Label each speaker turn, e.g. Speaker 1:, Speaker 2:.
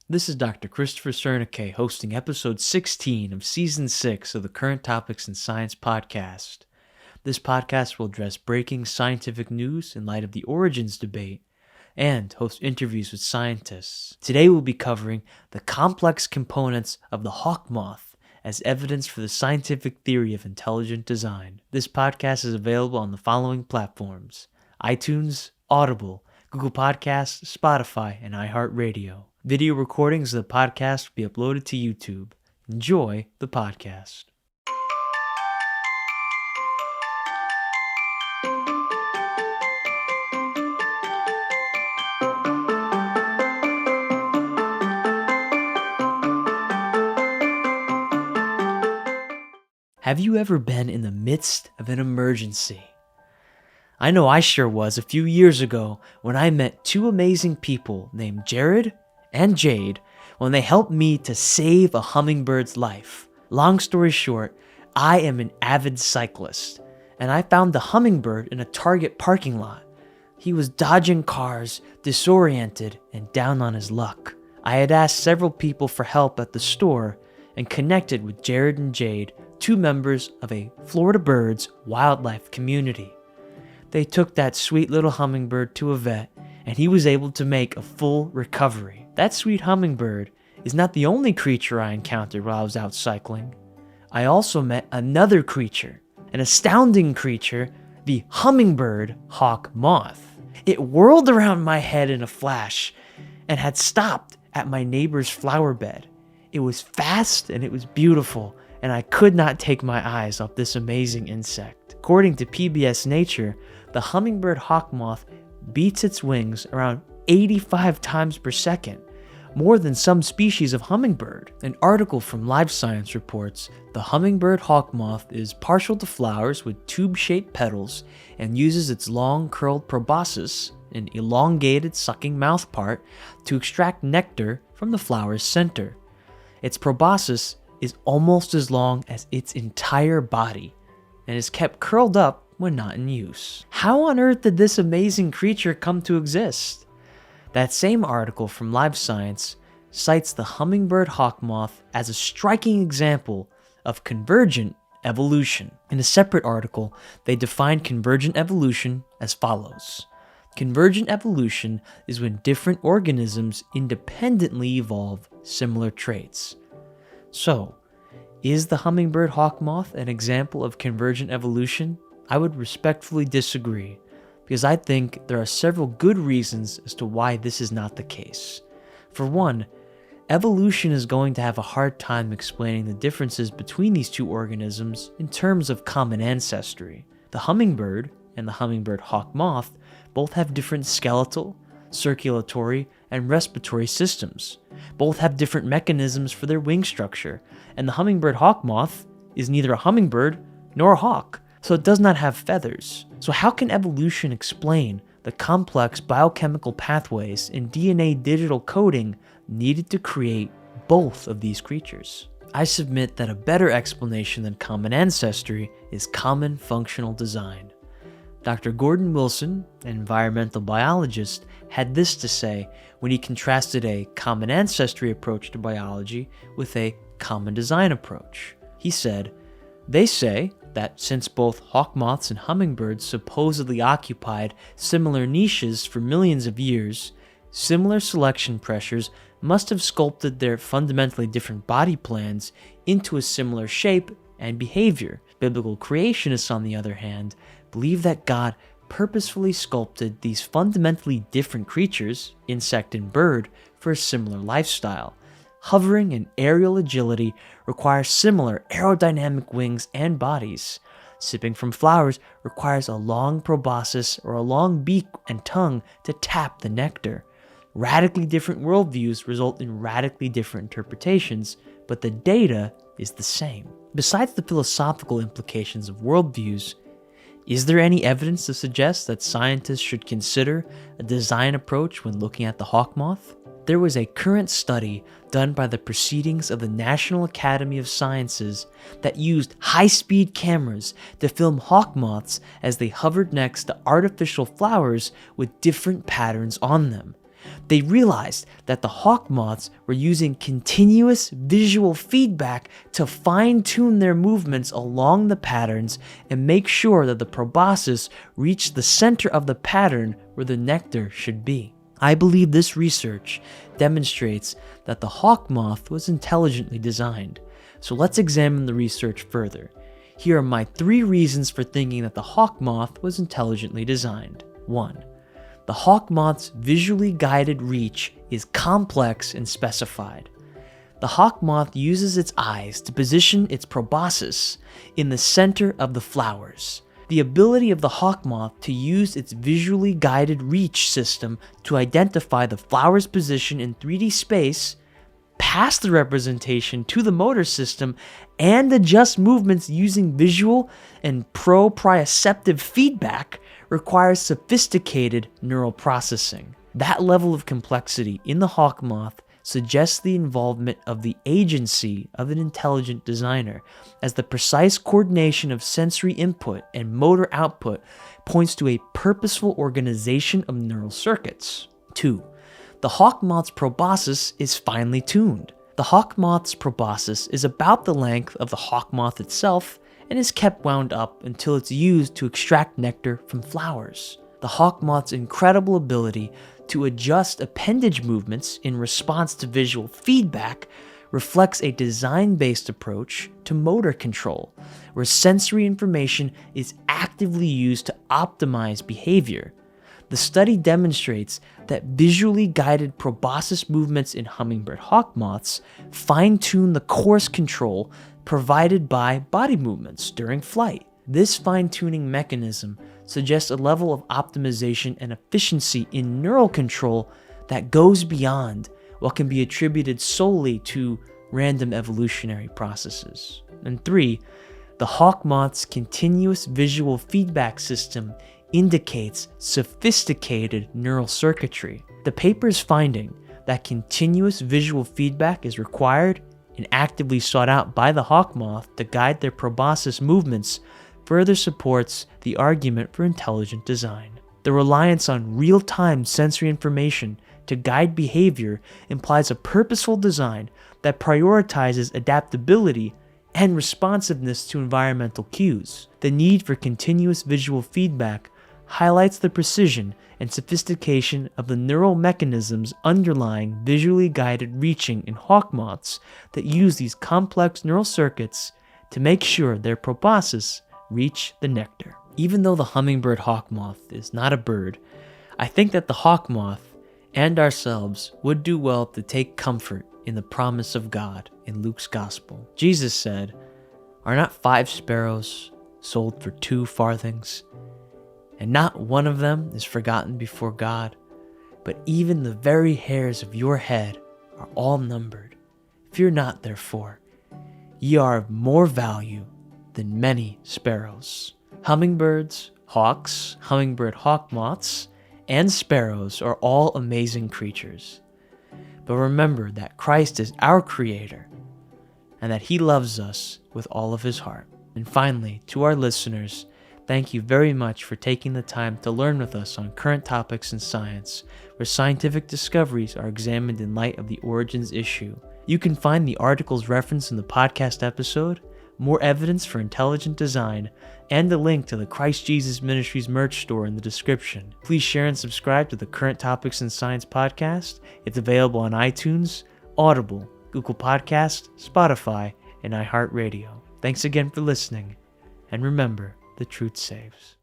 Speaker 1: This is Dr. Christopher Sernaque hosting episode 16 of season 6 of the Current Topics in Science podcast. This podcast will address breaking scientific news in light of the origins debate and host interviews with scientists. Today we'll be covering the complex components of the hawkmoth as evidence for the scientific theory of intelligent design. This podcast is available on the following platforms: iTunes, Audible, Google Podcasts, Spotify, and iHeartRadio. Video recordings of the podcast will be uploaded to YouTube. Enjoy the podcast. Have you ever been in the midst of an emergency? I know I sure was a few years ago when I met two amazing people named Jared and Jade when they helped me to save a hummingbird's life. Long story short, I am an avid cyclist, and I found the hummingbird in a Target parking lot. He was dodging cars, disoriented, and down on his luck. I had asked several people for help at the store and connected with Jared and Jade, two members of a Florida Birds wildlife community. They took that sweet little hummingbird to a vet, and he was able to make a full recovery. That sweet hummingbird is not the only creature I encountered while I was out cycling. I also met another creature, an astounding creature, the Hummingbird Hawkmoth. It whirled around my head in a flash and had stopped at my neighbor's flower bed. It was fast and it was beautiful, and I could not take my eyes off this amazing insect. According to PBS Nature, the Hummingbird Hawkmoth beats its wings around 85 times per second, more than some species of hummingbird. An article from Live Science reports the Hummingbird Hawkmoth is partial to flowers with tube-shaped petals and uses its long curled proboscis, an elongated sucking mouthpart, to extract nectar from the flower's center. Its proboscis is almost as long as its entire body and is kept curled up when not in use. How on earth did this amazing creature come to exist? That same article from Live Science cites the Hummingbird Hawkmoth as a striking example of convergent evolution. In a separate article, they define convergent evolution as follows. Convergent evolution is when different organisms independently evolve similar traits. So, is the Hummingbird Hawkmoth an example of convergent evolution? I would respectfully disagree, because I think there are several good reasons as to why this is not the case. For one, evolution is going to have a hard time explaining the differences between these two organisms in terms of common ancestry. The hummingbird and the Hummingbird Hawkmoth both have different skeletal, circulatory, and respiratory systems. Both have different mechanisms for their wing structure, and the Hummingbird Hawkmoth is neither a hummingbird nor a hawk, so it does not have feathers. So how can evolution explain the complex biochemical pathways in DNA digital coding needed to create both of these creatures? I submit that a better explanation than common ancestry is common functional design. Dr. Gordon Wilson, an environmental biologist, had this to say when he contrasted a common ancestry approach to biology with a common design approach. He said, "They say that since both hawkmoths and hummingbirds supposedly occupied similar niches for millions of years, similar selection pressures must have sculpted their fundamentally different body plans into a similar shape and behavior. Biblical creationists, on the other hand, believe that God purposefully sculpted these fundamentally different creatures, insect and bird, for a similar lifestyle. Hovering and aerial agility require similar aerodynamic wings and bodies. Sipping from flowers requires a long proboscis or a long beak and tongue to tap the nectar. Radically different worldviews result in radically different interpretations, but the data is the same." Besides the philosophical implications of worldviews, is there any evidence to suggest that scientists should consider a design approach when looking at the hawkmoth? There was a current study done by the Proceedings of the National Academy of Sciences that used high-speed cameras to film hawkmoths as they hovered next to artificial flowers with different patterns on them. They realized that the hawkmoths were using continuous visual feedback to fine-tune their movements along the patterns and make sure that the proboscis reached the center of the pattern where the nectar should be. I believe this research demonstrates that the hawkmoth was intelligently designed. So let's examine the research further. Here are my 3 reasons for thinking that the hawkmoth was intelligently designed. 1. The hawkmoth's visually guided reach is complex and specified. The hawkmoth uses its eyes to position its proboscis in the center of the flowers. The ability of the hawkmoth to use its visually guided reach system to identify the flower's position in 3D space, pass the representation to the motor system, and adjust movements using visual and proprioceptive feedback requires sophisticated neural processing. That level of complexity in the hawkmoth suggests the involvement of the agency of an intelligent designer, as the precise coordination of sensory input and motor output points to a purposeful organization of neural circuits. 2. The hawkmoth's proboscis is finely tuned. The hawkmoth's proboscis is about the length of the hawkmoth itself and is kept wound up until it's used to extract nectar from flowers. The hawkmoth's incredible ability to adjust appendage movements in response to visual feedback reflects a design-based approach to motor control, where sensory information is actively used to optimize behavior. The study demonstrates that visually guided proboscis movements in hummingbird hawkmoths fine-tune the course control provided by body movements during flight. This fine-tuning mechanism suggests a level of optimization and efficiency in neural control that goes beyond what can be attributed solely to random evolutionary processes. And 3, the hawkmoth's continuous visual feedback system indicates sophisticated neural circuitry. The paper's finding that continuous visual feedback is required and actively sought out by the hawkmoth to guide their proboscis movements further supports the argument for intelligent design. The reliance on real-time sensory information to guide behavior implies a purposeful design that prioritizes adaptability and responsiveness to environmental cues. The need for continuous visual feedback highlights the precision and sophistication of the neural mechanisms underlying visually guided reaching in hawkmoths that use these complex neural circuits to make sure their proboscis reach the nectar. Even though the hummingbird hawkmoth is not a bird, I think that the hawkmoth and ourselves would do well to take comfort in the promise of God in Luke's gospel. Jesus said, "Are not 5 sparrows sold for 2 farthings? And not one of them is forgotten before God, but even the very hairs of your head are all numbered. Fear not, therefore, ye are of more value than many sparrows." Hummingbirds, hawks, hummingbird hawkmoths, and sparrows are all amazing creatures. But remember that Christ is our Creator and that He loves us with all of His heart. And finally, to our listeners, thank you very much for taking the time to learn with us on current topics in science, where scientific discoveries are examined in light of the origins issue. You can find the articles referenced in the podcast episode, more evidence for intelligent design, and a link to the Christ Jesus Ministries merch store in the description. Please share and subscribe to the Current Topics in Science podcast. It's available on iTunes, Audible, Google Podcast, Spotify, and iHeartRadio. Thanks again for listening, and remember, the truth saves.